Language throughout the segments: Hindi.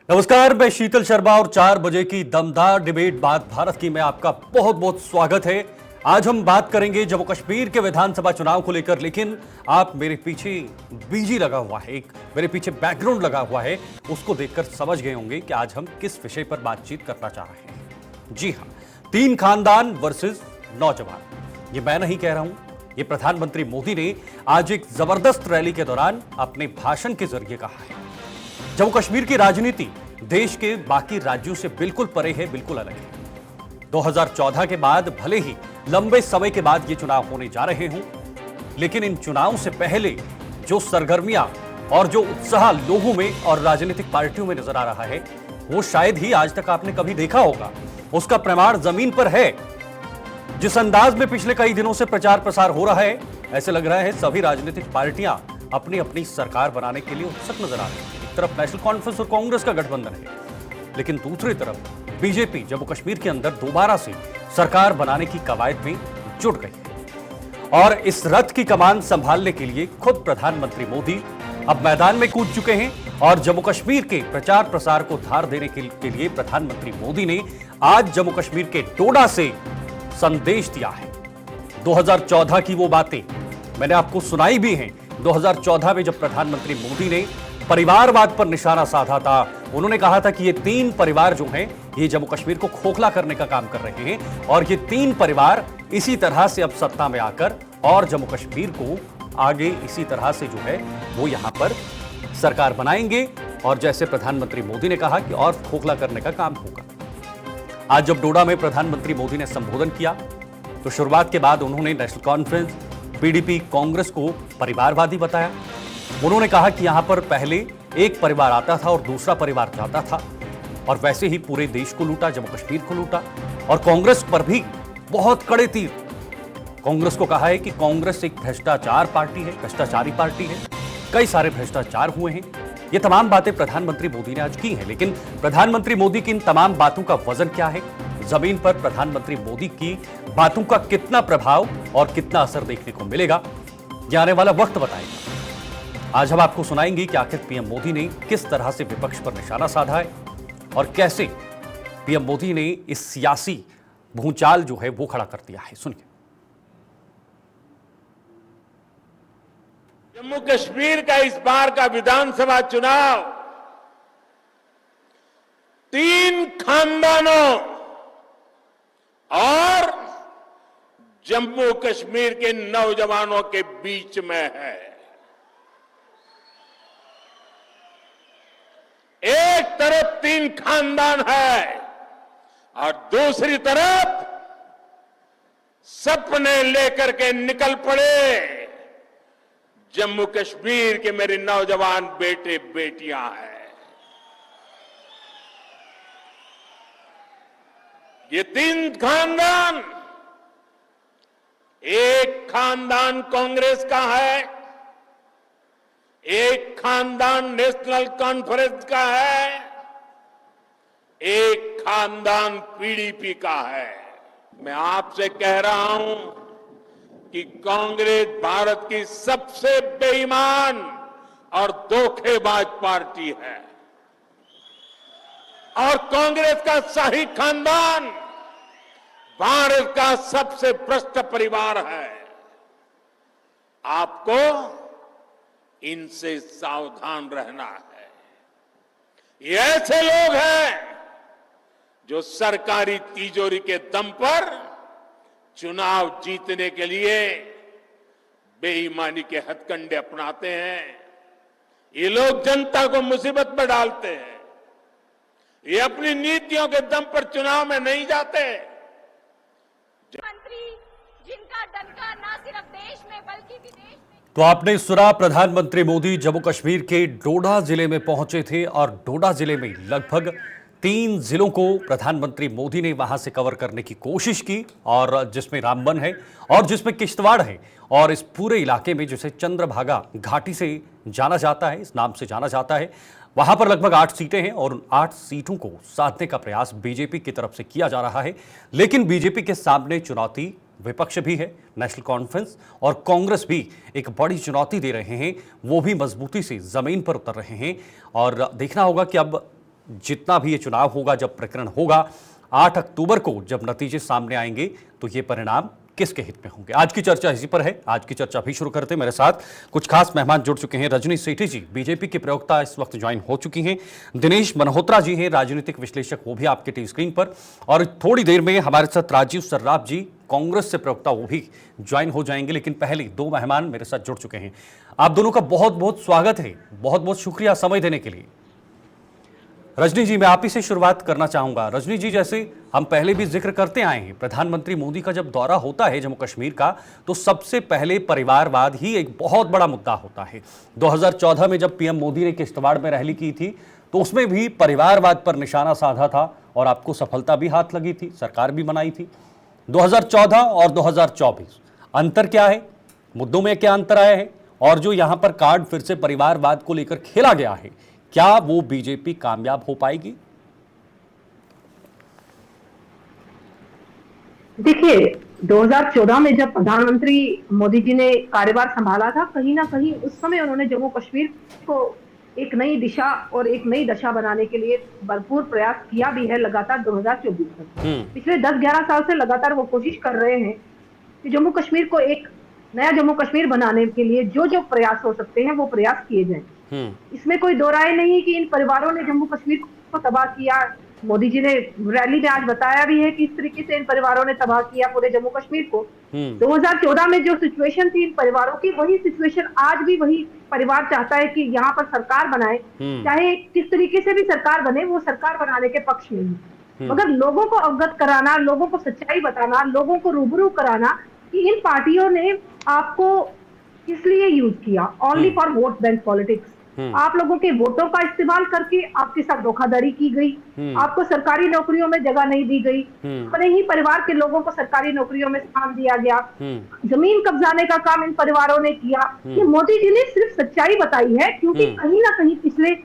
नमस्कार, मैं शीतल शर्मा और 4 बजे की दमदार डिबेट बात भारत की में आपका बहुत बहुत स्वागत है। आज हम बात करेंगे जम्मू कश्मीर के विधानसभा चुनाव को लेकर, लेकिन आप मेरे पीछे बीजी लगा हुआ है, एक मेरे पीछे बैकग्राउंड लगा हुआ है, उसको देखकर समझ गए होंगे कि आज हम किस विषय पर बातचीत करना चाह रहे हैं। जी हाँ, 3 खानदान वर्सेस नौजवान। ये मैं नहीं कह रहा हूं, ये प्रधानमंत्री मोदी ने आज एक जबरदस्त रैली के दौरान अपने भाषण के जरिए कहा है। जम्मू कश्मीर की राजनीति देश के बाकी राज्यों से बिल्कुल परे है, बिल्कुल अलग है। 2014 के बाद भले ही लंबे समय के बाद ये चुनाव होने जा रहे हों, लेकिन इन चुनावों से पहले जो सरगर्मियां और जो उत्साह लोगों में और राजनीतिक पार्टियों में नजर आ रहा है, वो शायद ही आज तक आपने कभी देखा होगा। उसका प्रमाण जमीन पर है। जिस अंदाज में पिछले कई दिनों से प्रचार प्रसार हो रहा है, ऐसे लग रहा है सभी राजनीतिक पार्टियां अपनी अपनी सरकार बनाने के लिए उत्सुक नजर आ रही है। एक तरफ नेशनल कॉन्फ्रेंस और कांग्रेस का गठबंधन है, लेकिन दूसरी तरफ बीजेपी जम्मू कश्मीर के अंदर दोबारा से सरकार बनाने की कवायद में जुट गई है। और इस रथ की कमान संभालने के लिए खुद प्रधानमंत्री मोदी अब मैदान में कूद चुके हैं। और जम्मू कश्मीर के प्रचार प्रसार को धार देने के लिए प्रधानमंत्री मोदी ने आज जम्मू कश्मीर के डोडा से संदेश दिया है। 2014 की वो बातें मैंने आपको सुनाई भी हैं। 2014 में जब प्रधानमंत्री मोदी ने परिवारवाद पर निशाना साधा था, उन्होंने कहा था कि ये 3 परिवार जो हैं, ये जम्मू कश्मीर को खोखला करने का काम कर रहे हैं और ये 3 परिवार इसी तरह से अब सत्ता में आकर और जम्मू कश्मीर को आगे इसी तरह से जो है वो यहां पर सरकार बनाएंगे। और जैसे प्रधानमंत्री मोदी ने कहा कि और खोखला करने का काम होगा। आज जब डोडा में प्रधानमंत्री मोदी ने संबोधन किया, तो शुरुआत के बाद उन्होंने नेशनल कॉन्फ्रेंस, पीडीपी, कांग्रेस को परिवारवादी बताया। उन्होंने कहा कि यहां पर पहले एक परिवार आता था और दूसरा परिवार जाता था, और वैसे ही पूरे देश को लूटा, जम्मू कश्मीर को लूटा। और कांग्रेस पर भी बहुत कड़े तीर। कांग्रेस को कहा है कि कांग्रेस एक भ्रष्टाचार पार्टी है, भ्रष्टाचारी पार्टी है, कई सारे भ्रष्टाचार हुए हैं। ये तमाम बातें प्रधानमंत्री मोदी ने आज की हैं, लेकिन प्रधानमंत्री मोदी की इन तमाम बातों का वजन क्या है? जमीन पर प्रधानमंत्री मोदी की बातों का कितना प्रभाव और कितना असर देखने को मिलेगा, यह आने वाला वक्त बताएगा। आज हम आपको सुनाएंगे कि आखिर पीएम मोदी ने किस तरह से विपक्ष पर निशाना साधा है और कैसे पीएम मोदी ने इस सियासी भूचाल जो है वो खड़ा कर दिया है। सुनिए। जम्मू कश्मीर का इस बार का विधानसभा चुनाव 3 खानदानों और जम्मू कश्मीर के नौजवानों के बीच में है। एक तरफ 3 खानदान है और दूसरी तरफ सपने लेकर के निकल पड़े जम्मू कश्मीर के मेरे नौजवान बेटे बेटियां हैं। ये 3 खानदान, एक खानदान कांग्रेस का है, एक खानदान नेशनल कॉन्फ्रेंस का है, एक खानदान पीडीपी का है। मैं आपसे कह रहा हूं कि कांग्रेस भारत की सबसे बेईमान और धोखेबाज पार्टी है और कांग्रेस का शाही खानदान भारत का सबसे भ्रष्ट परिवार है। आपको इनसे सावधान रहना है। ये ऐसे लोग हैं जो सरकारी तिजोरी के दम पर चुनाव जीतने के लिए बेईमानी के हथकंडे अपनाते हैं। ये लोग जनता को मुसीबत में डालते हैं। ये अपनी नीतियों के दम पर चुनाव में नहीं जाते। मंत्री जिनका डंका ना सिर्फ देश में बल्कि विदेश में। तो आपने सुना, प्रधानमंत्री मोदी जम्मू कश्मीर के डोडा जिले में पहुंचे थे और डोडा जिले में लगभग 3 जिलों को प्रधानमंत्री मोदी ने वहां से कवर करने की कोशिश की, और जिसमें रामबन है और जिसमें किश्तवाड़ है, और इस पूरे इलाके में जिसे चंद्रभागा घाटी से जाना जाता है, इस नाम से जाना जाता है, वहां पर लगभग 8 सीटें हैं और उन 8 सीटों को साधने का प्रयास बीजेपी की तरफ से किया जा रहा है। लेकिन बीजेपी के सामने चुनौती विपक्ष भी है, नेशनल कॉन्फ्रेंस और कांग्रेस भी एक बड़ी चुनौती दे रहे हैं। वो भी मजबूती से जमीन पर उतर रहे हैं और देखना होगा कि अब जितना भी ये चुनाव होगा, जब प्रकरण होगा 8 अक्टूबर को जब नतीजे सामने आएंगे तो ये परिणाम किसके हित में होंगे। आज की चर्चा इसी पर है। आज की चर्चा भी शुरू करते हैं। मेरे साथ कुछ खास मेहमान जुड़ चुके हैं। रजनी सेठी जी बीजेपी की प्रवक्ता इस वक्त ज्वाइन हो चुकी हैं। दिनेश मल्होत्रा जी हैं राजनीतिक विश्लेषक, वो भी आपके टीवी स्क्रीन पर। और थोड़ी देर में हमारे साथ राजीव सर्राफ जी कांग्रेस से प्रवक्ता, वो भी ज्वाइन हो जाएंगे। लेकिन पहले दो मेहमान मेरे साथ जुड़ चुके हैं। आप दोनों का बहुत बहुत स्वागत है, बहुत बहुत शुक्रिया समय देने के लिए। रजनी जी, मैं आप ही से शुरुआत करना चाहूंगा। रजनी जी, जैसे हम पहले भी जिक्र करते आए हैं, प्रधानमंत्री मोदी का जब दौरा होता है जम्मू कश्मीर का, तो सबसे पहले परिवारवाद ही एक बहुत बड़ा मुद्दा होता है। 2014 में जब पीएम मोदी ने किश्तवाड़ में रैली की थी तो उसमें भी परिवारवाद पर निशाना साधा था और आपको सफलता भी हाथ लगी थी, सरकार भी बनाई थी। 2014 और 2024 अंतर क्या है, मुद्दों में क्या अंतर आया है, और जो यहां पर कार्ड फिर से परिवारवाद को लेकर खेला गया है, क्या वो बीजेपी कामयाब हो पाएगी? देखिए, 2014 में जब प्रधानमंत्री मोदी जी ने कार्यभार संभाला था, कहीं ना कहीं उस समय उन्होंने जम्मू कश्मीर को एक नई दिशा और एक नई दशा बनाने के लिए भरपूर प्रयास किया भी है लगातार 2024 तक। पिछले 10-11 साल से लगातार वो कोशिश कर रहे हैं कि जम्मू कश्मीर को एक नया जम्मू कश्मीर बनाने के लिए जो जो प्रयास हो सकते हैं वो प्रयास किए जाएं। इसमें कोई दो राय नहीं कि इन परिवारों ने जम्मू कश्मीर को तबाह किया। मोदी जी ने रैली में आज बताया भी है कि इस तरीके से इन परिवारों ने तबाह किया पूरे जम्मू कश्मीर को। 2014 में जो सिचुएशन थी इन परिवारों की, वही सिचुएशन आज भी वही परिवार चाहता है कि यहाँ पर सरकार बनाए, चाहे किस तरीके से भी सरकार बने, वो सरकार बनाने के पक्ष में है। मगर लोगों को अवगत कराना, लोगों को सच्चाई बताना, लोगों को रूबरू कराना कि इन पार्टियों ने आपको किस लिए यूज किया, only for vote bank politics. आप लोगों के वोटों का इस्तेमाल करके आपके साथ धोखाधड़ी की गई, आपको सरकारी नौकरियों में जगह नहीं दी गई, अपने ही परिवार के लोगों को सरकारी नौकरियों में स्थान दिया गया, जमीन कब्जाने का काम इन परिवारों ने किया। ये मोदी जी ने सिर्फ सच्चाई बताई है, क्योंकि कहीं ना कहीं पिछले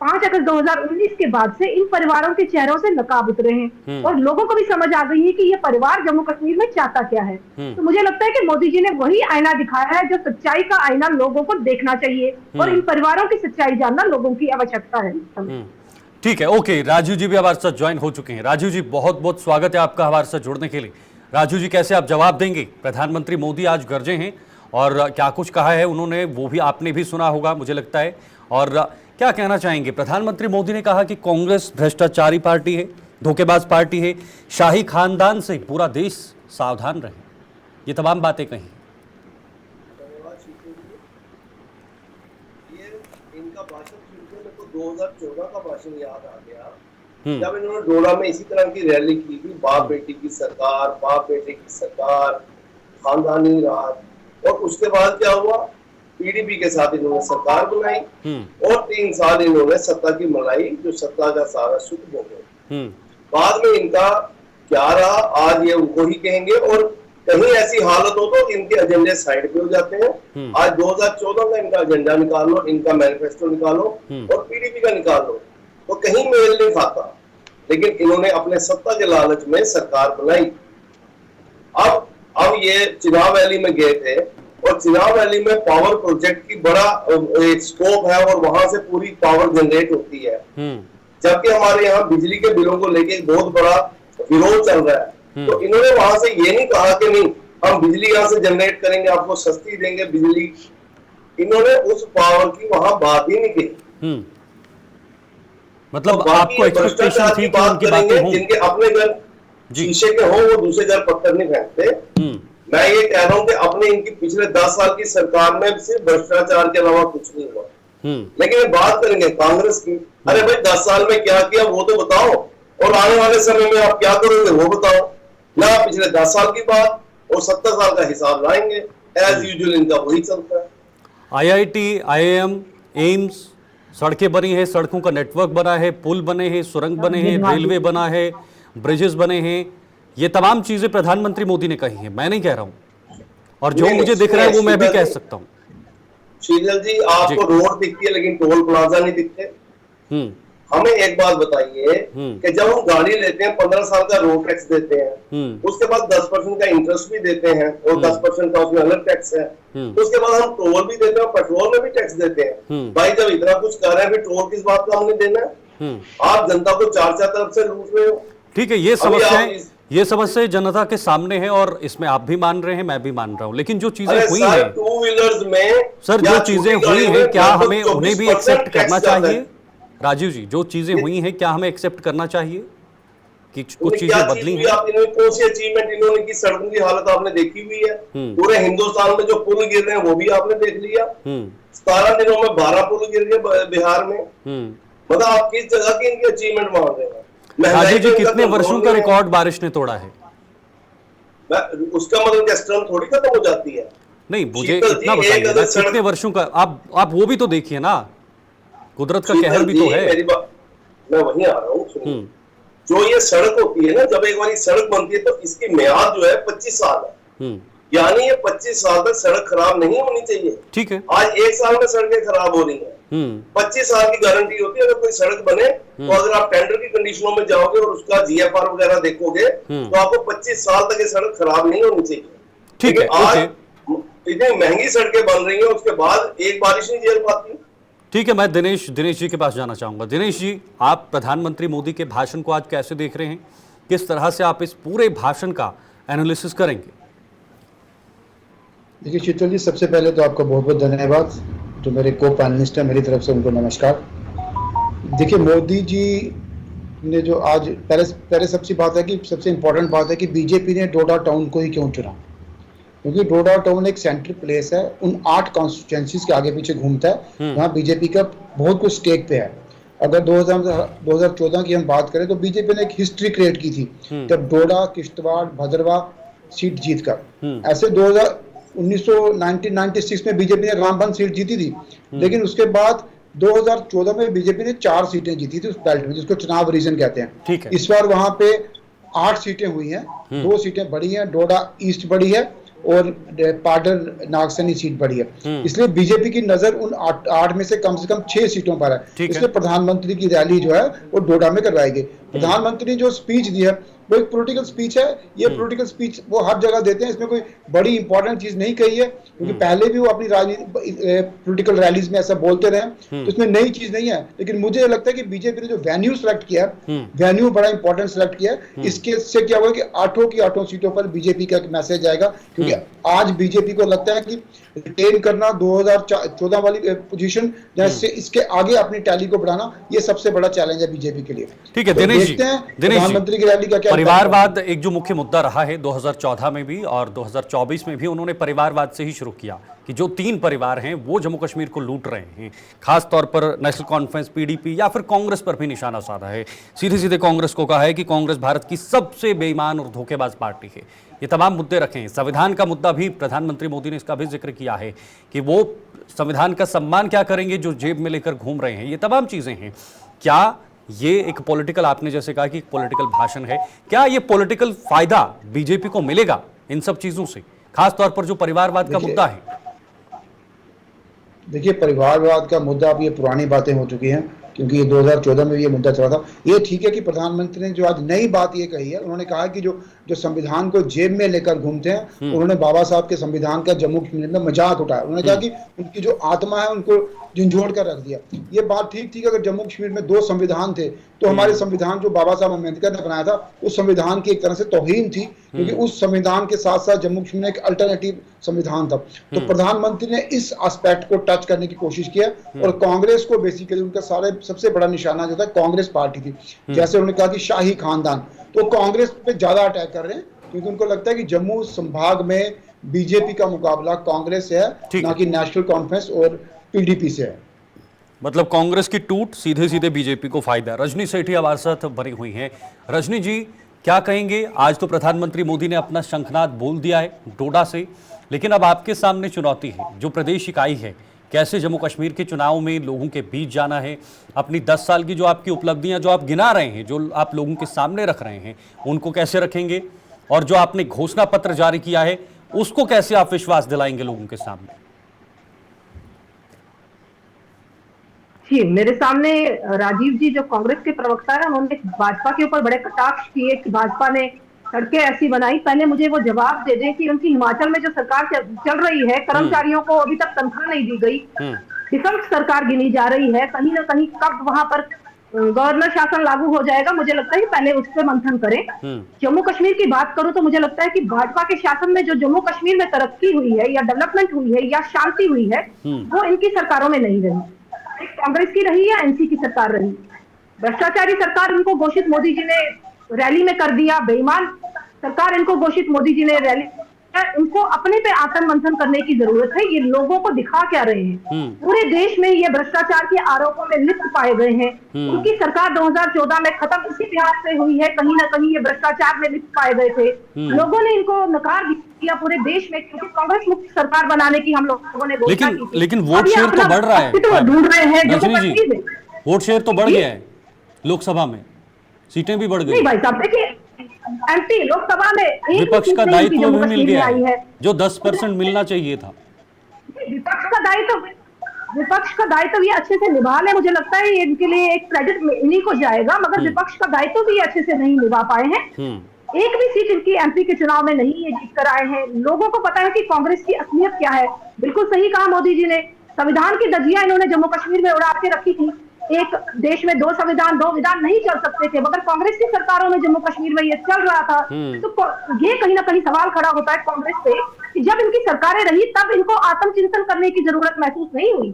5 अगस्त 2019 के बाद से इन परिवारों के चेहरों से नकाब उतरे हैं और लोगों को भी समझ आ गई है कि ये परिवार जम्मू कश्मीर में चाहता क्या है। तो मुझे लगता है कि मोदी जी ने वही आईना दिखाया है जो सच्चाई का आईना लोगों को देखना चाहिए, और इन परिवारों की सच्चाई जानना लोगों की आवश्यकता है। ठीक है, ओके। राजू जी भी हमारे साथ ज्वाइन हो चुके हैं। राजू जी, बहुत बहुत स्वागत है आपका हमारे साथ जुड़ने के लिए। राजू जी, कैसे आप जवाब देंगे? प्रधानमंत्री मोदी आज गरजे हैं और क्या कुछ कहा है उन्होंने, वो भी आपने भी सुना होगा मुझे लगता है, और क्या कहना चाहेंगे? प्रधानमंत्री मोदी ने कहा कि कांग्रेस भ्रष्टाचारी पार्टी है, धोखेबाज पार्टी है, शाही खानदान से पूरा देश सावधान रहे, ये तमाम बातें कही। ये इनका भाषण सुनकर मेरे को 2014 का भाषण याद आ गया, जब इन्होंने डोडा में इसी तरह की रैली की थी, बाप बेटी की सरकार, बाप बेटे की सरकार, खानदानी राज। और उसके बाद क्या हुआ, पीडीपी के साथ इन्होंने सरकार बनाई और 3 साल इन्होंने सत्ता की मलाई, जो सत्ता का सारा सुख भोगे। बाद में इनका क्या रहा, आज ये उनको ही कहेंगे, और कहीं ऐसी हालत हो तो इनके एजेंडे साइड पे हो जाते हैं। आज 2014 का इनका एजेंडा निकाल लो, इनका मैनिफेस्टो निकालो और पीडीपी का निकाल लो, तो कहीं मेल नहीं खाता। लेकिन इन्होंने अपने सत्ता के लालच में सरकार बनाई। अब ये चुनाव रैली में गए थे और चुनाव रैली में पावर प्रोजेक्ट की बड़ा एक स्कोप है और वहां से पूरी पावर जनरेट होती है, जबकि हमारे यहाँ बिजली के बिलों को लेके बहुत बड़ा विरोध चल रहा है। तो इन्होंने वहां से ये नहीं कहा कि नहीं हम बिजली यहाँ से जनरेट करेंगे, आपको सस्ती देंगे बिजली। इन्होंने उस पावर की वहां बात ही नहीं की। मतलब तो आपको एक्सपेक्टेशन थी कि उनकी बातें हों। जिनके अपने घर शीशे के हों, वो दूसरे घर पत्थर नहीं फेंकते। मैं ये कह रहा हूँ कि अपने इनकी पिछले 10 साल की सरकार में सिर्फ भ्रष्टाचार के अलावा कुछ नहीं हुआ। लेकिन बात करेंगे कांग्रेस की, अरे भाई 10 साल में क्या किया वो तो बताओ, और आने वाले समय में आप क्या करोगे वो बताओ। ना पिछले 10 साल की बात और 70 साल का हिसाब लाएंगे, एज यूजुअल इनका वही चलता है। IIT, IIM, एम्स, सड़कें बनी है, सड़कों का नेटवर्क बना है, पुल बने हैं, सुरंग बने हैं, रेलवे बना है, ब्रिजेस बने हैं, ये तमाम चीजें प्रधानमंत्री मोदी ने कही हैं, मैं नहीं कह रहा हूं। और जो मुझे दिख रहा है वो मैं भी कह सकता हूं। शीतल जी, आपको रोड दिखती है लेकिन टोल प्लाजा नहीं दिखते। हमें एक बात बताइए कि जब हम गाड़ी लेते हैं 15 साल का रोड टैक्स देते हैं, उसके बाद 10% का इंटरेस्ट भी देते हैं और 10% का उसमें अलग टैक्स है, उसके बाद हम टोल भी देते हैं, पेट्रोल में भी टैक्स देते हैं। भाई जब इतना कुछ कर रहे हैं फिर टोल किस बात का हमने देना है? आप जनता को चार तरफ से लूट रहे हो। ठीक है, ये समस्याएं जनता के सामने है और इसमें आप भी मान रहे हैं, मैं भी मान रहा हूं, लेकिन जो चीजें हुई हैं टू व्हीलर्स में, सर जो चीजें हुई हैं क्या हमें उन्हें भी एक्सेप्ट करना चाहिए? राजीव जी, जो चीजें हुई हैं क्या हमें एक्सेप्ट करना चाहिए कि कुछ चीजें बदली हैं? कौन सी अचीवमेंट इन्होंने की? सड़कों की हालत आपने देखी हुई है। पूरे हिंदुस्तान में जो पुल गिर रहे हैं वो भी आपने देख लिया। 17 दिनों में 12 पुल गिर गए बिहार में। मतलब आप किस जगह की इनकी अचीवमेंट मान रहे हैं? राजीव जी, कितने वर्षों का रिकॉर्ड बारिश ने तोड़ा है? उसका मतलब कैस्ट्रल थोड़ी खत्म हो जाती है। नहीं, मुझे इतना बताइए ना, कितने वर्षों का? आप वो भी तो देखिए ना, कुदरत का कहर भी तो है। मेरी बात, मैं वहीं आ रहा हूँ। जो ये सड़क होती है ना, जब एक बार सड़क बनती है तो इसकी म्याद जो है 25 साल है। यानी ये 25 साल तक सड़क खराब नहीं होनी चाहिए। ठीक है, आज 1 साल में सड़कें खराब हो रही हैं। 25 साल की गारंटी होती है। अगर कोई सड़क बने तो अगर आप टेंडर की कंडीशनों में जाओगे और उसका GFR वगैरह देखोगे तो आपको 25 साल तक ये सड़क खराब नहीं होनी चाहिए। ठीक है, आज इतनी महंगी सड़कें बन रही हैं, उसके बाद एक बारिश नहीं झेल पाती। ठीक है, मैं दिनेश जी के पास जाना चाहूंगा। दिनेश जी, आप प्रधानमंत्री मोदी के भाषण को आज कैसे देख रहे हैं? किस तरह से आप इस पूरे भाषण का एनालिसिस करेंगे? देखिए शीतल जी, सबसे पहले तो आपका बहुत बहुत धन्यवाद। जो मेरे को पैनलिस्ट है, मेरी तरफ से उनको नमस्कार। देखिए मोदी जी ने जो आज पहले सबसे बात है कि सबसे इम्पोर्टेंट बात है कि बीजेपी ने डोडा टाउन को ही क्यों चुना, क्योंकि डोडा टाउन एक सेंट्रल प्लेस है, उन 8 कॉन्स्टिट्यूएंसीज के आगे पीछे घूमता है। वहाँ बीजेपी का बहुत कुछ स्टेक पे है। अगर 2014 की हम बात करें तो बीजेपी ने एक हिस्ट्री क्रिएट की थी, जब डोडा, किश्तवाड़, भद्रवाह सीट जीत कर। ऐसे 1996 में बीजेपी ने रामबन सीट जीती थी, लेकिन उसके बाद 2014 में बीजेपी ने 4 सीटें जीती थी उस बेल्ट में, जिसको चुनाव रीजन कहते हैं। ठीक है, इस बार वहां पे 8 सीटें हुई हैं। 2 सीटें बढ़ी हैं, डोडा ईस्ट बढ़ी है और पाडर नागसनी सीट बढ़ी है। इसलिए बीजेपी की नजर उन 8 में से कम 6 सीटों पर है। इसलिए प्रधानमंत्री की रैली जो है वो डोडा में करवाई गई। प्रधानमंत्री ने जो स्पीच दी है वो एक पॉलिटिकल स्पीच है। ये पॉलिटिकल स्पीच वो हर जगह देते हैं, इसमें कोई बड़ी इंपॉर्टेंट चीज नहीं कही है, क्योंकि पहले भी वो अपनी पॉलिटिकल रैलीज में ऐसा बोलते रहे, तो इसमें नई चीज नहीं है। लेकिन मुझे लगता है कि बीजेपी ने जो वेन्यू सेलेक्ट किया है, वेन्यू बड़ा इंपॉर्टेंट सेलेक्ट किया है। इसके से क्या होगा कि 8 की 8 सीटों पर बीजेपी का एक मैसेज आएगा, क्योंकि आज बीजेपी को लगता है कि रिटेन करना 2014 वाली पोजीशन, जैसे इसके आगे अपनी टैली को बढ़ाना, ये सबसे बड़ा चैलेंज है बीजेपी के लिए। ठीक है दिनेश जी, प्रधानमंत्री की रैली का क्या परिवारवाद एक जो मुख्य मुद्दा रहा है 2014 में भी और 2024 में भी, उन्होंने परिवारवाद से ही शुरू किया कि जो 3 परिवार हैं वो जम्मू कश्मीर को लूट रहे हैं। खास तौर पर नेशनल कॉन्फ्रेंस, PDP या फिर कांग्रेस पर भी निशाना साधा है। सीधे सीधे कांग्रेस को कहा है कि कांग्रेस भारत की सबसे बेईमान और धोखेबाज पार्टी है। ये तमाम मुद्दे रखे हैं। संविधान का मुद्दा भी प्रधानमंत्री मोदी ने इसका भी जिक्र किया है कि वो संविधान का सम्मान क्या करेंगे जो जेब में लेकर घूम रहे हैं। ये तमाम चीजें हैं। क्या ये एक पॉलिटिकल, आपने जैसे कहा कि एक पॉलिटिकल भाषण है, क्या ये पॉलिटिकल फायदा बीजेपी को मिलेगा इन सब चीजों से, खास तौर पर जो परिवारवाद का मुद्दा है? देखिए परिवारवाद का मुद्दा अब ये पुरानी बातें हो चुकी हैं, क्योंकि ये 2014 में भी ये मुद्दा चला था। ये ठीक है कि प्रधानमंत्री ने जो आज नई बात ये कही है, उन्होंने कहा कि जो संविधान को जेब में लेकर घूमते हैं, उन्होंने बाबा साहब के संविधान का जम्मू कश्मीर में मजाक उठाया। उन्होंने कहा कि उनकी जो आत्मा है उनको झंझोड़ कर रख दिया। ये बात ठीक थी कि अगर जम्मू कश्मीर में 2 संविधान थे तो हमारे संविधान जो बाबा साहब अम्बेडकर ने बनाया था उस संविधान की एक तरह से तौहीन थी, क्योंकि उस संविधान के साथ साथ जम्मू कश्मीर में एक अल्टरनेटिव संविधान था। तो प्रधानमंत्री ने इस एस्पेक्ट को टच करने की कोशिश किया और कांग्रेस को बेसिकली उनका सबसे बड़ा निशाना जो था कांग्रेस पार्टी थी। जैसे उन्होंने कहा कि शाही खानदान, तो कांग्रेस पे ज्यादा अटैक कर रहे हैं, क्योंकि उनको लगता है कि जम्मू संभाग में बीजेपी का मुकाबला कांग्रेस से है, ना कि नेशनल कॉन्फ्रेंस और PDP से है। मतलब कांग्रेस की टूट सीधे सीधे बीजेपी को फायदा। रजनी सेठी हमारे साथ बनी हुई हैं। रजनी जी, क्या कहेंगे? आज तो प्रधानमंत्री मोदी ने अपना शंखनाद बोल दिया है डोडा से, लेकिन अब आपके सामने चुनौती है जो प्रदेश इकाई है। कैसे जम्मू कश्मीर के चुनाव में लोगों के बीच जाना है, अपनी 10 साल की जो आपकी उपलब्धियां जो आप गिना रहे हैं, जो आप लोगों के सामने रख रहे हैं, उनको कैसे रखेंगे, और जो आपने घोषणा पत्र जारी किया है उसको कैसे आप विश्वास दिलाएंगे लोगों के सामने? जी, मेरे सामने राजीव जी जो कांग्रेस के प्रवक्ता है, उन्होंने भाजपा के ऊपर बड़े कटाक्ष किए कि भाजपा ने सड़कें ऐसी बनाई। पहले मुझे वो जवाब दे दें कि उनकी हिमाचल में जो सरकार चल रही है, कर्मचारियों को अभी तक तनख्वाह नहीं दी गई, डिफेंस सरकार गिनी जा रही है, कहीं ना कहीं कब वहां पर गवर्नर शासन लागू हो जाएगा, मुझे लगता है कि पहले उस पर मंथन करें। जम्मू कश्मीर की बात करूं तो मुझे लगता है कि भाजपा के शासन में जो जम्मू कश्मीर में तरक्की हुई है या डेवलपमेंट हुई है या शांति हुई है, वो इनकी सरकारों में नहीं रही। कांग्रेस की रही या एनसी की सरकार रही। भ्रष्टाचारी सरकार इनको घोषित मोदी जी ने रैली में कर दिया, बेईमान सरकार इनको घोषित मोदी जी ने रैली, इनको अपने पे आत्म मंथन करने की जरूरत है। ये लोगों को दिखा क्या रहे हैं? पूरे देश में ये भ्रष्टाचार के आरोपों में लिप्त पाए गए हैं। उनकी सरकार 2014 में खत्म इसी बिहार से हुई है, कहीं ना कहीं ये भ्रष्टाचार में लिप्त पाए गए थे। लोगों ने इनको नकार दिया पूरे देश में, क्योंकि कांग्रेस मुक्त सरकार बनाने की हम लोगों ने घोषणा की थी। लेकिन वोट शेयर तो बढ़ रहा है, ढूंढ रहे हैं जम्मू रजनी कश्मीर में। जी, वोट शेयर तो बढ़ गया है, लोकसभा में सीटें भी बढ़ नहीं गई। भाई साहब देखिए, एमपी लोकसभा में एक विपक्ष का सीट नहीं दायित्व जम्मू भी मिल कश्मीर में गया आई है, है। जो 10% मिलना चाहिए था। विपक्ष का दायित्व ये अच्छे से निभा ले, मुझे लगता है इनके लिए एक क्रेडिट इन्हीं को जाएगा, मगर विपक्ष का दायित्व भी अच्छे से नहीं निभा पाए हैं। एक भी सीट इनकी एमपी के चुनाव में नहीं ये जीत कर आए हैं। लोगों को पता है कि कांग्रेस की असलियत क्या है। बिल्कुल सही कहा मोदी जी ने, संविधान की धज्जियां इन्होंने जम्मू कश्मीर में उड़ा के रखी थी। एक देश में दो संविधान, दो विधान नहीं चल सकते थे, मगर कांग्रेस की सरकारों में जम्मू कश्मीर में ये चल रहा था। तो ये कहीं ना कहीं सवाल खड़ा होता है कांग्रेस पे कि जब इनकी सरकारें रही तब इनको आत्मचिंतन करने की जरूरत महसूस नहीं हुई।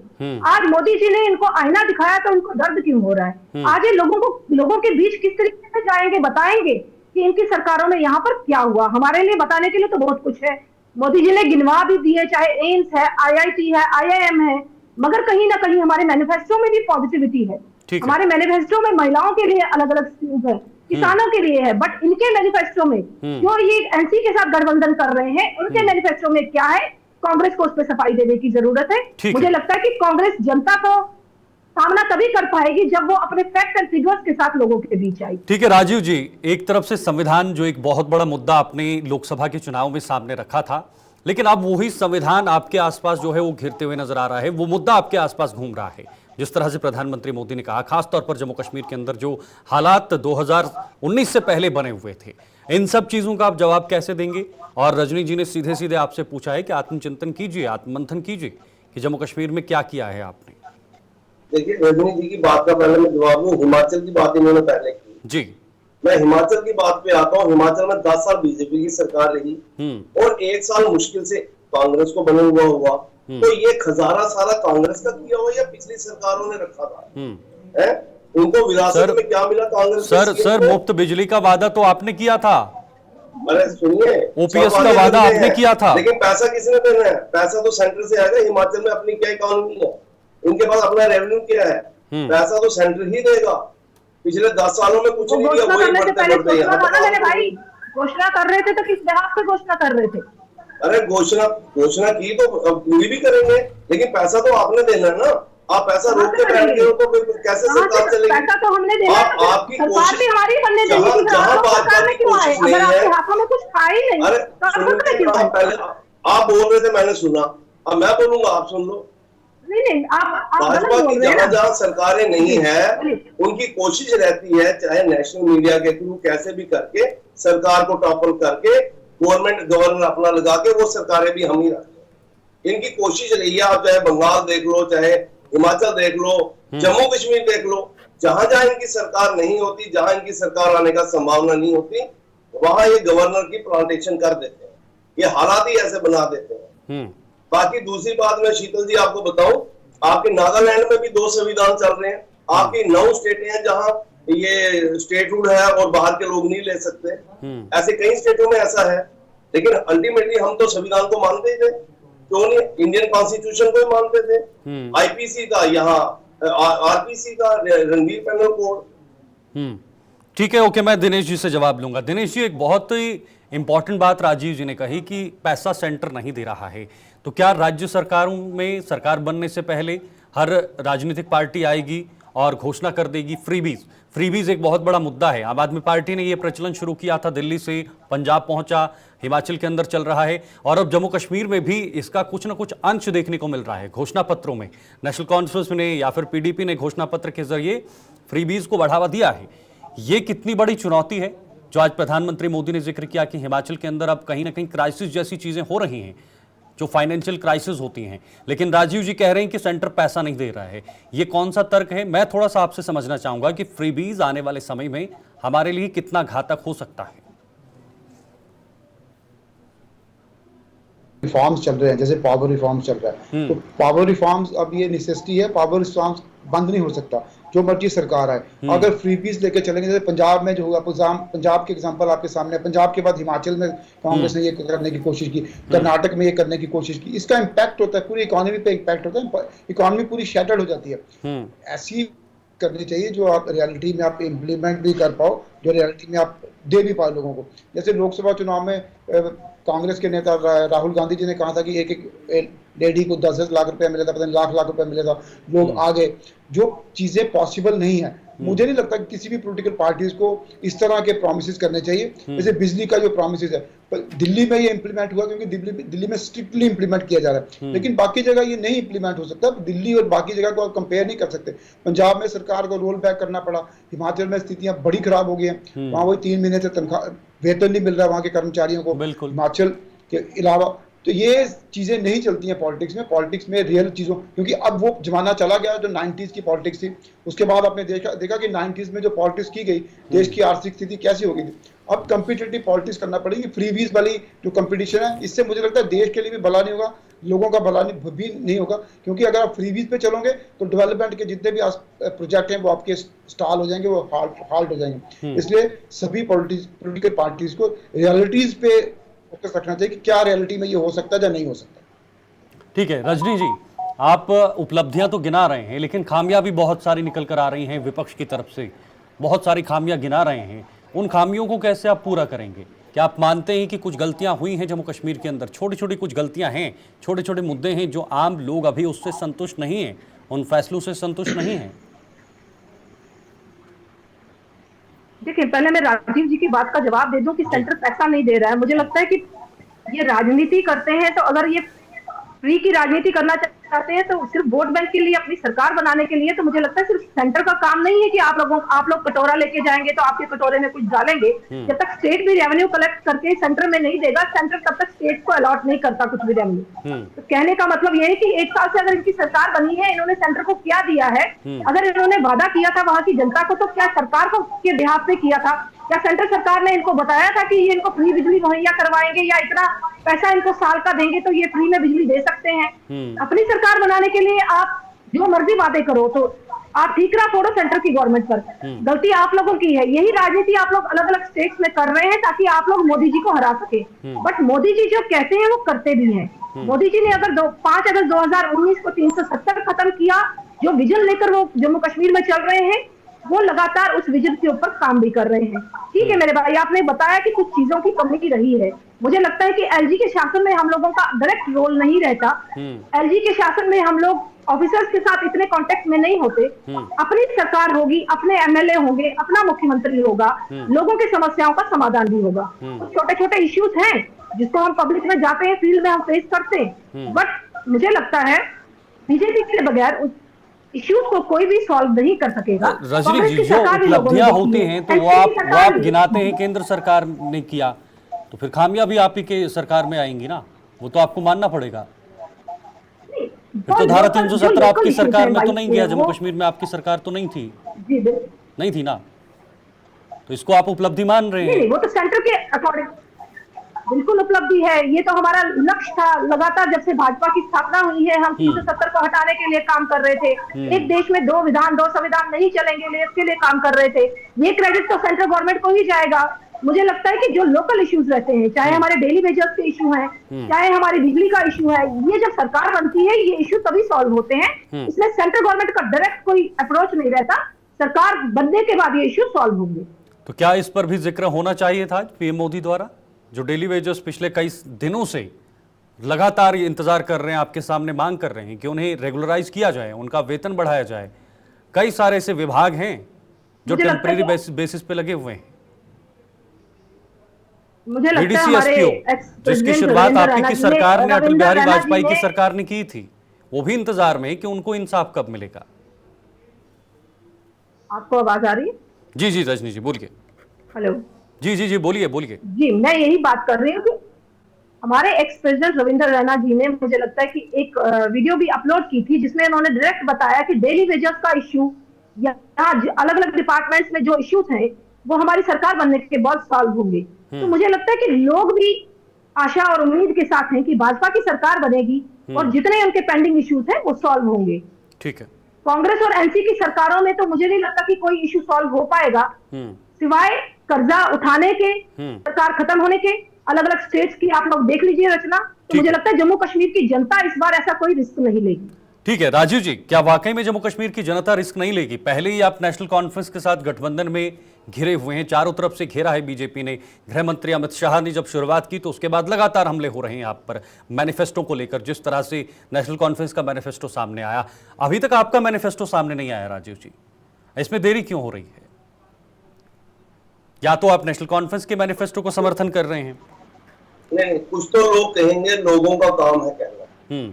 आज मोदी जी ने इनको आईना दिखाया तो इनको दर्द क्यों हो रहा है? आज ये लोगों के बीच किस तरीके से जाएंगे, बताएंगे कि इनकी सरकारों में यहाँ पर क्या हुआ। हमारे लिए बताने के लिए तो बहुत कुछ है, मोदी जी ने गिनवा भी दिए, चाहे एम्स है, IIT है, IIM है, मगर कहीं ना कहीं हमारे मैनिफेस्टो में भी पॉजिटिविटी है। हमारे मैनिफेस्टो में महिलाओं के लिए अलग अलग स्कीम्स है, किसानों के लिए है, बट इनके मैनिफेस्टो में जो ये एनसी के साथ गठबंधन कर रहे हैं, उनके मैनिफेस्टो में क्या है, कांग्रेस को उस पर सफाई देने की जरूरत है। मुझे लगता है कि कांग्रेस जनता को सामना तभी कर पाएगी जब वो अपने फैक्ट एंड फिगर्स के साथ लोगों के बीच आई। ठीक है राजीव जी, एक तरफ से संविधान जो एक बहुत बड़ा मुद्दा आपने लोकसभा के चुनाव में सामने रखा था, लेकिन अब वही संविधान आपके आसपास जो है वो घिरते हुए नजर आ रहा है, वो मुद्दा आपके आसपास घूम रहा है। जिस तरह से प्रधानमंत्री मोदी ने कहा, खासतौर पर जम्मू कश्मीर के अंदर जो हालात 2019 से पहले बने हुए थे, इन सब चीजों का आप जवाब कैसे देंगे? और रजनी जी ने सीधे सीधे आपसे पूछा है कि आत्मचिंतन कीजिए, आत्ममंथन कीजिए कि जम्मू कश्मीर में क्या किया है आपने। देखिए रजनी जी की बात का पहले मैं जवाब दूं। हिमाचल की बात इन्होंने पहले की जी, मैं हिमाचल की बात पे आता हूँ। हिमाचल में 10 साल बीजेपी की सरकार रही और 1 साल मुश्किल से कांग्रेस को बने हुआ। तो ये खजाना सारा कांग्रेस का किया हुआ या पिछली सरकारों ने रखा था? है? उनको विरासत में क्या मिला कांग्रेस? सर मुफ्त बिजली का वादा तो आपने किया था। अरे सुनिए, ओपीएस का वादा आपने किया था, लेकिन पैसा किसने देना है? पैसा तो सेंटर से आएगा। हिमाचल में अपनी क्या इकोनॉमी है, उनके पास अपना रेवेन्यू क्या है? पैसा तो सेंटर ही देगा। पिछले 10 सालों में कुछ नहीं दिया, वही बढ़ते घोषणा कर रहे थे तो किस लिहाज से घोषणा कर रहे थे? अरे घोषणा की तो पूरी भी करेंगे, लेकिन पैसा तो आपने देना है ना। आप पैसा रोक के बैठ गए हो तो फिर कैसे सरकार चलेगी? पैसा तो हमने देना है, आपकी कोशिश हमारी बनने देगी कि जहां बात करने की कोशिश नहीं है। आपके हाथों में कुछ था ही नहीं। अरे पहले आप बोल रहे थे, मैंने सुना, अब मैं बोलूंगा, आप सुन लो। नहीं आप भाजपा की जहां सरकारें नहीं है, उनकी कोशिश रहती है चाहे नेशनल मीडिया के थ्रू कैसे भी करके सरकार को टॉपल करके गवर्नर अपना लगा के वो सरकारें भी हम ही रखते हैं। इनकी कोशिश रही है। आप चाहे बंगाल देख लो, चाहे हिमाचल देख लो, जम्मू कश्मीर देख लो, जहां जहां इनकी सरकार नहीं होती, जहां इनकी सरकार आने का संभावना नहीं होती, वहां ये गवर्नर की प्लांटेशन कर देते हैं। ये हालात ही ऐसे बना देते हैं। बाकी दूसरी बात मैं शीतल जी आपको बताऊं, आपके नागालैंड में भी 2 संविधान चल रहे हैं। आपकी 9 स्टेटें हैं जहां ये स्टेट रूल है और बाहर के लोग नहीं ले सकते। ऐसे कई स्टेटों में ऐसा है, लेकिन अल्टीमेटली हम तो संविधान को मानते ही थे, क्यों नहीं? इंडियन कॉन्स्टिट्यूशन को ही मानते थे, आईपीसी का, यहाँ आरपीसी का, रणवीर पैनल कोड। ठीक है, ओके, मैं दिनेश जी से जवाब लूंगा। दिनेश जी, एक बहुत ही इंपॉर्टेंट बात राजीव जी ने कही कि पैसा सेंटर नहीं दे रहा है, तो क्या राज्य सरकारों में सरकार बनने से पहले हर राजनीतिक पार्टी आएगी और घोषणा कर देगी फ्रीबीज एक बहुत बड़ा मुद्दा है। आम आदमी पार्टी ने यह प्रचलन शुरू किया था, दिल्ली से पंजाब पहुंचा, हिमाचल के अंदर चल रहा है, और अब जम्मू कश्मीर में भी इसका कुछ ना कुछ अंश देखने को मिल रहा है। घोषणा पत्रों में नेशनल कॉन्फ्रेंस ने या फिर पीडीपी ने घोषणा पत्र के जरिए फ्रीबीज को बढ़ावा दिया है। ये कितनी बड़ी चुनौती है जो आज प्रधानमंत्री मोदी ने जिक्र किया कि हिमाचल के अंदर अब कहीं ना कहीं क्राइसिस जैसी चीजें हो रही हैं, जो फाइनेंशियल क्राइसिस होती हैं। लेकिन राजीव जी कह रहे हैं कि सेंटर पैसा नहीं दे रहा है। ये कौन सा तर्क है? मैं थोड़ा सा आपसे समझना चाहूंगा कि फ्रीबीज आने वाले समय में हमारे लिए कितना घातक हो सकता है। रिफॉर्म्स चल रहे हैं, जैसे पावर रिफॉर्म्स चल रहा है, तो पावर रिफॉर्म्स अब ये नेसेसिटी है, पावर रिफॉर्म्स बंद नहीं हो सकता, जो मर्जी सरकार आए। अगर फ्रीबीज लेके चलेंगे, जैसे पंजाब में जो हुआ, पंजाब के एग्जांपल आपके सामने, पंजाब के बाद हिमाचल में कांग्रेस ने ये करने की कोशिश की, कर्नाटक में ये करने की कोशिश की। इसका इम्पैक्ट होता है, पूरी इकोनॉमी पे इम्पैक्ट होता है, इकोनॉमी पूरी शैटर्ड हो जाती है। ऐसी करनी चाहिए जो आप रियलिटी में आप इम्प्लीमेंट भी कर पाओ, जो रियलिटी में आप दे भी पाओ लोगों को। जैसे लोकसभा चुनाव में कांग्रेस के नेता राहुल गांधी जी ने कहा था कि एक लेडी को 10 लाख रुपया मिला था, पता नहीं लाख रुपया मिला था, लोग आ गए। जो चीजें पॉसिबल नहीं है, मुझे नहीं लगता कि किसी भी पॉलिटिकल पार्टीज को इस तरह के प्रॉमिसेस करने चाहिए। जैसे बिजली का जो प्रॉमिसेस है, दिल्ली में ये इंप्लीमेंट हुआ क्योंकि दिल्ली में स्ट्रिक्टली इंप्लीमेंट किया जा रहा है, लेकिन बाकी जगह ये नहीं इंप्लीमेंट हो सकता। दिल्ली और बाकी जगह को आप कंपेयर नहीं कर सकते। पंजाब में सरकार को रोल बैक करना पड़ा, हिमाचल में स्थितियां बड़ी खराब हो गई हैं, वहां वही 3 महीने से तनख्वाह वेतन नहीं मिल रहा वहां के कर्मचारियों को, हिमाचल के अलावा। तो ये चीजें नहीं चलती हैं पॉलिटिक्स में। पॉलिटिक्स में रियल चीजों, क्योंकि अब वो जमाना चला गया जो 90s की पॉलिटिक्स थी। उसके बाद आपने देखा कि 90s में जो पॉलिटिक्स की गई, देश की आर्थिक स्थिति कैसी हो गई थी। अब कम्पिटिटिव पॉलिटिक्स करना पड़ेगी। फ्रीबीज वाली जो कंपटीशन है, इससे मुझे लगता है देश के लिए भी भला नहीं होगा, लोगों का भला भी नहीं होगा। क्योंकि अगर आप फ्रीबीज पे चलोगे तो डेवलपमेंट के जितने भी प्रोजेक्ट हैं वो आपके स्टॉल हो जाएंगे, वो हाल्ट हो जाएंगे। इसलिए सभी पॉलिटिकल पार्टीज को रियलिटीज पे फोकस रखना चाहिए कि क्या रियलिटी में ये हो सकता है या नहीं हो सकता। ठीक है रजनी जी, आप उपलब्धियां तो गिना रहे हैं, लेकिन खामियां भी बहुत सारी निकल कर आ रही हैं विपक्ष की तरफ से। बहुत सारी खामियां गिना रहे हैं, उन खामियों को कैसे आप पूरा करेंगे? क्या आप मानते हैं कि कुछ गलतियां हुई हैं जम्मू कश्मीर के अंदर? छोटी छोटी कुछ गलतियां हैं, छोटे छोटे मुद्दे हैं जो आम लोग अभी उससे संतुष्ट नहीं हैं, उन फैसलों से संतुष्ट नहीं हैं? देखिए, पहले मैं राजीव जी की बात का जवाब दे दूं कि सेंटर पैसा नहीं दे रहा है। मुझे लगता है कि ये राजनीति करते हैं, तो अगर ये फ्री की राजनीति करना चाहते हैं तो सिर्फ वोट बैंक के लिए, अपनी सरकार बनाने के लिए, तो मुझे लगता है सिर्फ सेंटर का काम नहीं है कि आप लोग कटोरा लेके जाएंगे तो आपके कटोरे में कुछ डालेंगे। जब तक स्टेट भी रेवेन्यू कलेक्ट करके सेंटर में नहीं देगा, सेंटर तब तक स्टेट को अलॉट नहीं करता कुछ भी रेवेन्यू। तो कहने का मतलब ये है कि 1 साल से अगर इनकी सरकार बनी है, इन्होंने सेंटर को क्या दिया है? अगर इन्होंने वादा किया था वहां की जनता को, तो क्या सरकार को के बिहाफ पे किया था? क्या सेंट्रल सरकार ने इनको बताया था कि ये इनको फ्री बिजली मुहैया करवाएंगे या इतना पैसा इनको साल का देंगे तो ये फ्री में बिजली दे सकते हैं? अपनी सरकार बनाने के लिए आप जो मर्जी बातें करो, तो आप ठीकरा फोड़ो सेंटर की गवर्नमेंट पर। गलती आप लोगों की है। यही राजनीति आप लोग अलग अलग स्टेट्स में कर रहे हैं ताकि आप लोग मोदी जी को हरा सके। बट मोदी जी जो कहते हैं वो करते भी हैं। मोदी जी ने अगर 5 अगस्त 2019 को 370 खत्म किया, जो विजन लेकर वो जम्मू कश्मीर में चल रहे हैं, वो लगातार उस विजन के ऊपर काम भी कर रहे हैं। ठीक है मेरे भाई, आपने बताया कि कुछ चीजों की कमी रही है। मुझे लगता है कि एलजी के शासन में हम लोगों का डायरेक्ट रोल नहीं रहता। एलजी के शासन में हम लोग ऑफिसर्स के साथ इतने कांटेक्ट में नहीं होते। अपनी सरकार होगी, अपने एमएलए होंगे, अपना मुख्यमंत्री होगा, लोगों की समस्याओं का समाधान भी होगा। तो छोटे छोटे इश्यूज हैं जिसको हम पब्लिक में जाते हैं, फील्ड में हम फेस करते हैं। बट मुझे लगता है बीजेपी के बगैर इश्यूज को कोई भी सॉल्व नहीं कर सकेगा। रजनी जी, जो उपलब्धियां होती हैं तो वो आप गिनाते हैं केंद्र सरकार ने किया, तो फिर खामियां भी आप ही के सरकार में आएंगी ना, वो तो आपको मानना पड़ेगा। फिर तो धारा 370 आपकी सरकार में तो नहीं गया, जम्मू कश्मीर में आपकी सरकार तो नहीं थी, नहीं थी ना, तो इसको आप उपलब्धि मान रहे हैं? वो तो सेंटर के अकॉर्डिंग बिल्कुल उपलब्धि है। ये तो हमारा लक्ष्य था लगातार, जब से भाजपा की स्थापना हुई है। हम 370 को हटाने के लिए काम कर रहे थे। एक देश में 2 विधान 2 संविधान नहीं चलेंगे, इसके लिए काम कर रहे थे। ये क्रेडिट तो सेंट्रल गवर्नमेंट को ही जाएगा। मुझे लगता है कि जो लोकल इश्यूज रहते हैं, चाहे हमारे डेली वेजेस के इशू हैं, चाहे हमारी बिजली का इशू है, ये जब सरकार बनती है ये इशू तभी सॉल्व होते हैं। इसलिए सेंट्रल गवर्नमेंट का डायरेक्ट कोई अप्रोच नहीं रहता, सरकार बनने के बाद ये इशू सॉल्व होंगे। तो क्या इस पर भी जिक्र होना चाहिए था पीएम मोदी द्वारा? जो डेली वेजेस पिछले कई दिनों से लगातार इंतजार कर रहे हैं, आपके सामने मांग कर रहे हैं कि उन्हें रेगुलराइज किया जाए, उनका वेतन बढ़ाया जाए। कई सारे ऐसे विभाग हैं जो टेम्परेरी बेसिस पे लगे हुए हैं। मुझे लगता है हमारे जिसकी शुरुआत आपकी की सरकार ने, अटल बिहारी वाजपेयी की सरकार ने की थी, वो भी इंतजार में है कि उनको इंसाफ कब मिलेगा। आपको आवाज आ रही है? जी जी रजनी जी बोलिए। हेलो। जी जी जी बोलिए बोलिए। जी मैं यही बात कर रही हूँ कि हमारे एक्स प्रेसिडेंट रविंद्र रैना जी ने, मुझे लगता है कि एक वीडियो भी अपलोड की थी जिसमें उन्होंने डायरेक्ट बताया कि डेली वेजेस का इश्यू या अलग अलग डिपार्टमेंट्स में जो इश्यूज हैं वो हमारी सरकार बनने के बाद सॉल्व होंगे। तो मुझे लगता है कि लोग भी आशा और उम्मीद के साथ हैं कि भाजपा की सरकार बनेगी और जितने उनके पेंडिंग इश्यूज हैं वो सॉल्व होंगे। ठीक है। कांग्रेस और एनसी की सरकारों में तो मुझे नहीं लगता कि कोई इश्यू सॉल्व हो पाएगा, सिवाय कर्जा उठाने के, सरकार खत्म होने के। अलग अलग स्टेट्स की आप लोग देख लीजिए रचना, तो मुझे लगता है जम्मू कश्मीर की जनता इस बार ऐसा कोई रिस्क नहीं लेगी। ठीक है राजीव जी, क्या वाकई में जम्मू कश्मीर की जनता रिस्क नहीं लेगी? पहले ही आप नेशनल कॉन्फ्रेंस के साथ गठबंधन में घिरे हुए हैं, चारों तरफ से घेरा है बीजेपी ने। गृह मंत्री अमित शाह ने जब शुरुआत की तो उसके बाद लगातार हमले हो रहे हैं आप पर मैनिफेस्टो को लेकर। जिस तरह से नेशनल कॉन्फ्रेंस का मैनिफेस्टो सामने आया, अभी तक आपका मैनिफेस्टो सामने नहीं आया राजीव जी, इसमें देरी क्यों हो रही है? या तो आप नेशनल कॉन्फ्रेंस के मैनिफेस्टो को समर्थन कर रहे हैं? नहीं, कुछ तो लोग कहेंगे लोगों का काम है कहना,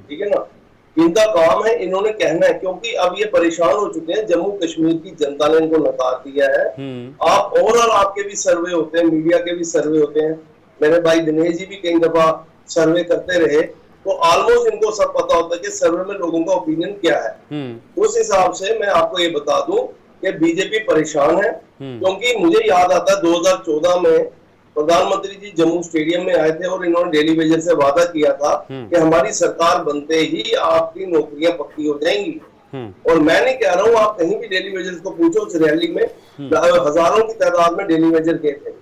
ठीक है ना, इनका काम है, इन्होंने कहना है, क्योंकि अब ये परेशान हो चुके हैं। जम्मू कश्मीर की जनता ने इनको नकार दिया है। आप ओवरऑल आपके भी सर्वे होते हैं, मीडिया के भी सर्वे होते हैं, मेरे भाई दिनेश जी भी कई दफा सर्वे करते रहे, तो ऑलमोस्ट इनको सब पता होता है कि सर्वे में लोगों का ओपिनियन क्या है। उस हिसाब से मैं आपको ये बता दूं कि बीजेपी परेशान है, क्योंकि मुझे याद आता है 2014 में प्रधानमंत्री जी जम्मू स्टेडियम में आए थे और इन्होंने डेली वेजर से वादा किया था कि हमारी सरकार बनते ही आपकी नौकरियां पक्की हो जाएंगी। और मैं नहीं कह रहा हूँ, आप कहीं भी डेली वेजर को पूछो, उस रैली में हजारों की तादाद में डेली वेजर गए थे।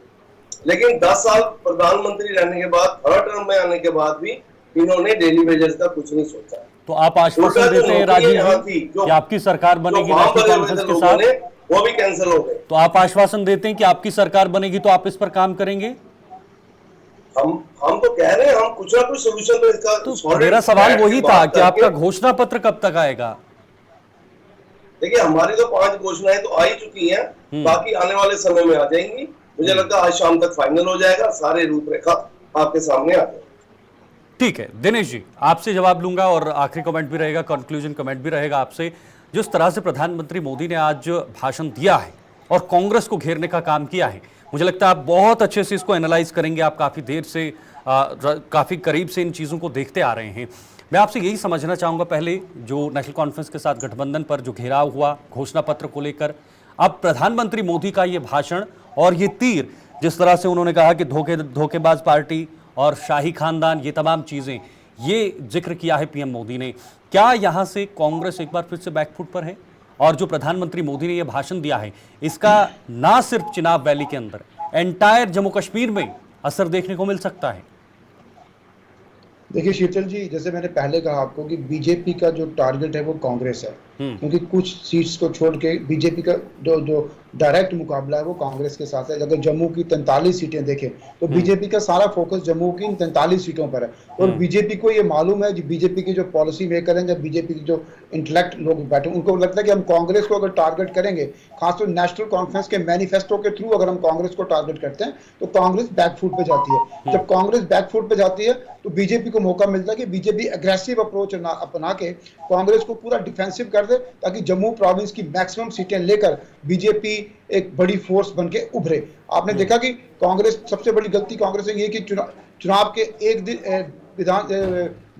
लेकिन 10 साल प्रधानमंत्री रहने के बाद, थर्ड टर्म में आने के बाद भी इन्होंने डेली वेजर का कुछ नहीं सोचा। तो आप आश्वासन देते हैं राजीव जी कि आपकी सरकार बनेगी नेशनल कॉन्फ्रेंस के साथ, वो भी कैंसिल हो गए। तो आप आश्वासन देते हैं कि आपकी सरकार बनेगी तो आप इस पर काम करेंगे? हम तो कह रहे हैं, हम कुछ ना कुछ सोल्यूशन तो इसका। तो मेरा सवाल वही था कि आपका घोषणा पत्र कब तक आएगा? देखिए, हमारी तो 5 घोषणाएं तो आ ही चुकी हैं, बाकी आने वाले समय में आ जाएंगी। मुझे लगता है आज शाम तक फाइनल हो जाएगा, सारे रूपरेखा आपके सामने आ जाएंगे। ठीक है दिनेश जी, आपसे जवाब लूंगा और आखिरी कमेंट भी रहेगा, कंक्लूजन कमेंट भी रहेगा आपसे। जिस तरह से प्रधानमंत्री मोदी ने आज भाषण दिया है और कांग्रेस को घेरने का काम किया है, मुझे लगता है आप बहुत अच्छे से इसको एनालाइज करेंगे। आप काफ़ी देर से काफ़ी करीब से इन चीज़ों को देखते आ रहे हैं। मैं आपसे यही समझना चाहूँगा, पहले जो नेशनल कॉन्फ्रेंस के साथ गठबंधन पर जो घेराव हुआ घोषणा पत्र को लेकर, अब प्रधानमंत्री मोदी का ये भाषण और ये तीर, जिस तरह से उन्होंने कहा कि धोखेबाज पार्टी और शाही खानदान, ये तमाम चीज़ें, ये जिक्र किया है पीएम मोदी ने, क्या यहाँ से कांग्रेस एक बार फिर से बैकफुट पर है? और जो प्रधानमंत्री मोदी ने ये भाषण दिया है, इसका ना सिर्फ चिनाब वैली के अंदर, एंटायर जम्मू कश्मीर में असर देखने को मिल सकता है? देखिए शीतल जी, जैसे मैंने पहले कहा आपको कि बीजेपी का जो टारगेट है वो कांग्रेस है, क्योंकि कुछ सीट्स को छोड़ के बीजेपी का जो डायरेक्ट मुकाबला है वो कांग्रेस के साथ है। अगर जम्मू की 43 सीटें देखें तो बीजेपी का सारा फोकस जम्मू की 43 सीटों पर है। और बीजेपी को ये मालूम है, बीजेपी की जो पॉलिसी मेकर हैं, जब बीजेपी की जो इंटेलेक्ट लोग बैठे, उनको लगता है कि हम कांग्रेस को अगर टारगेट करेंगे, खासतौर नेशनल कॉन्फ्रेंस के मैनिफेस्टो के थ्रू अगर हम कांग्रेस को टारगेट करते हैं तो कांग्रेस बैकफुट पे जाती है। जब कांग्रेस बैकफुट पे जाती है तो बीजेपी को मौका मिलता है कि बीजेपी एग्रेसिव अप्रोच अपना के कांग्रेस को पूरा डिफेंसिव कर दे, ताकि जम्मू प्रोविंस की मैक्सिमम सीटें लेकर बीजेपी एक बड़ी फोर्स बन के उभरे। आपने देखा कि कांग्रेस, सबसे बड़ी गलती कांग्रेस ने ये कि चुनाव के एक दिन विधान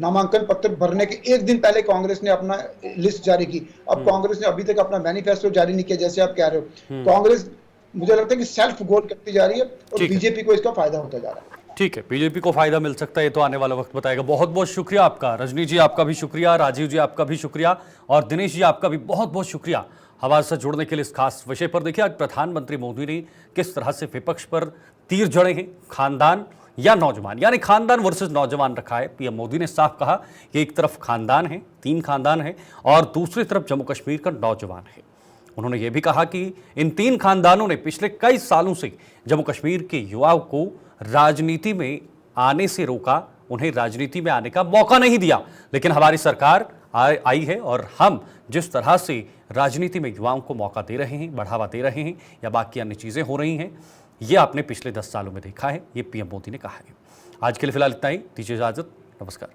नामांकन पत्र भरने के एक दिन पहले कांग्रेस ने अपना लिस्ट जारी की। अब कांग्रेस ने अभी तक अपना मैनिफेस्टो जारी नहीं किया, जैसे आप कह रहे हो। कांग्रेस मुझे लगता है कि सेल्फ गोल करती जा रही है और बीजेपी को इसका फायदा होता जा रहा है। ठीक है, बीजेपी को फायदा मिल सकता है, ये तो आने वाला वक्त बताएगा। बहुत बहुत शुक्रिया आपका रजनी जी, आपका भी शुक्रिया, राजीव जी आपका भी शुक्रिया, और दिनेश जी आपका भी बहुत बहुत शुक्रिया हमारे साथ जुड़ने के लिए इस खास विषय पर। देखिए आज प्रधानमंत्री मोदी ने किस तरह से विपक्ष पर तीर जड़े हैं, खानदान या नौजवान, यानी खानदान वर्सेस नौजवान रखा है। पीएम मोदी ने साफ कहा कि एक तरफ खानदान है, 3 खानदान है, और दूसरी तरफ जम्मू कश्मीर का नौजवान है। उन्होंने ये भी कहा कि इन 3 खानदानों ने पिछले कई सालों से जम्मू कश्मीर के युवाओं को राजनीति में आने से रोका, उन्हें राजनीति में आने का मौका नहीं दिया। लेकिन हमारी सरकार आई है और हम जिस तरह से राजनीति में युवाओं को मौका दे रहे हैं, बढ़ावा दे रहे हैं, या बाकी अन्य चीज़ें हो रही हैं, ये आपने पिछले 10 सालों में देखा है, ये पीएम मोदी ने कहा है। आज के लिए फिलहाल इतना ही, दीजिए इजाजत, नमस्कार।